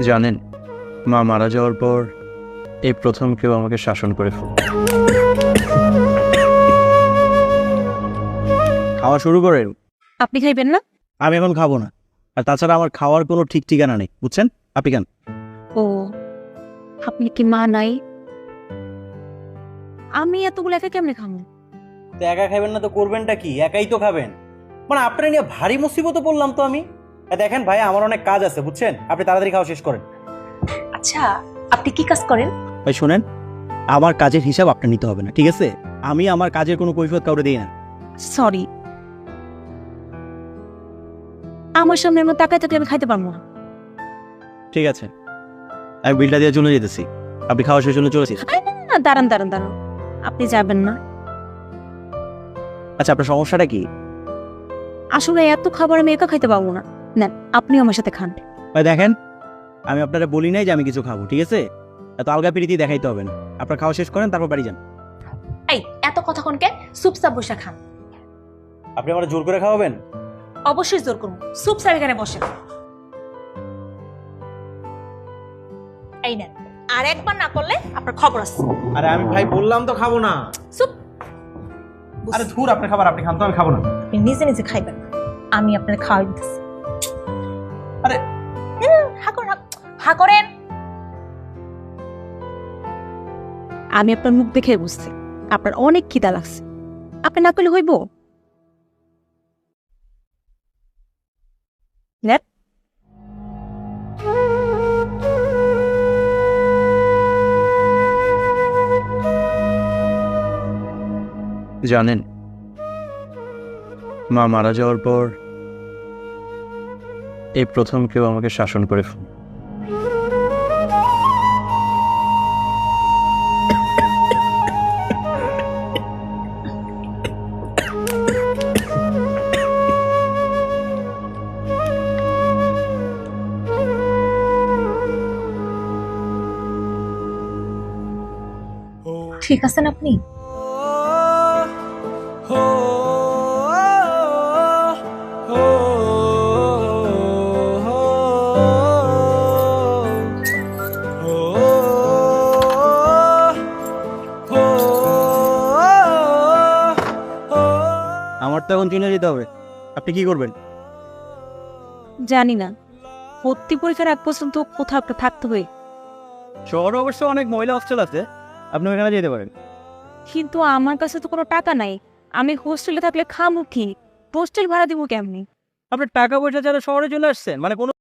জানেন, মা মারা যাওয়ার পর এই প্রথম কেউ আমাকে শাসন করে ফেল। খাওয়া শুরু করেন। আপনি খাইবেন না? আমি এখন খাবো না, আর তাছাড়া আমার খাওয়ার কোনো ঠিক ঠিকানা নেই, বুঝছেন? আপনি খান। ও, আপনি কি মা নাই? আমি এতগুলো একা কেমনে খাবো? তো একা খাবেন না তো করবেনটা কি? একাই তো খাবেন। মানে আপনার নিয়ে ভারী মুসিবতে পড়লাম তো আমি। দেখেন ভাই, আমার অনেক কাজ আছে, বুঝছেন? আপনি তাড়াতাড়ি খাওয়া শেষ করেন। আচ্ছা, আপনি কি কাজ করেন? ভাই শোনেন, আমার কাজের হিসাব আপনার নিতে হবে না, ঠিক আছে? আমি আমার কাজের কোনো কৈফিয়ত কাউরে দিই না। সরি, আমার সামনে এমন তাকায় থাকলে আমি খাইতে পারবো না। ঠিক আছে, আমি বিলটা দিয়ে চলে যেতেছি। আপনি খাওয়া শেষ হলে চলেছি। না, দাঁড়ান দাঁড়ান দাঁড়ান, আপনি যাবেন না। আচ্ছা, আপনার সমস্যাটা কি? আসলে এত খাবার আমি একা খাইতে পারবো না। নেন, আপনিও আমার সাথে খান। ভাই দেখেন, আমি আপনারা বলি নাই যে আমি কিছু খাবো, ঠিক আছে? এত আলগা পিরিতি দেখাইতে হবে না। আপনার খাওয়া শেষ করেন, তারপর বাড়ি যান। এই, এত কথা কোনকে? চুপচাপ বসে খান। আপনি আমার জোর করে খাওয়াবেন? অবশ্যই জোর করবো, চুপচাপ এখানে বসে। এই নেন, আর একবার না করলে আপনার খবর আছে। আরে আমি ভাই বললাম তো খাবো না। চুপ। আরে ধুর, আপনার খাবার আপনি খান তো, আমি খাবো না। আপনি নিজে নিজে খাইবেন না, আমি আপনার খাওয়াই দিতেছি। আরে হা করেন, হা করেন। আমি আপনার মুখ দেখে বুঝছি আপনার অনেক খিদা লাগছে। আপনি না করলে হইব? নেন। জানেন, মা মারা যাওয়ার পর এই প্রথম কেউ আমাকে শাসন করে ফেল। ঠিক আছেন আপনি? আমার তো এখন চিনে যেতে হবে। আপনি কি করবেন? জানি না, ভর্তি পরীক্ষার আগ পর্যন্ত কোথাও একটা থাকতে হবে। শহরে অবশ্য অনেক মহিলা হস্টেল আছে, আপনি ওখানে যেতে পারেন। কিন্তু আমার কাছে তো কোনো টাকা নাই। আমি হোস্টেলে থাকলে খামু কি? হোস্টেল ভাড়া দিব কেমনি? আপনার টাকা পয়সা ছাড়া শহরে চলে আসছেন, মানে কোনো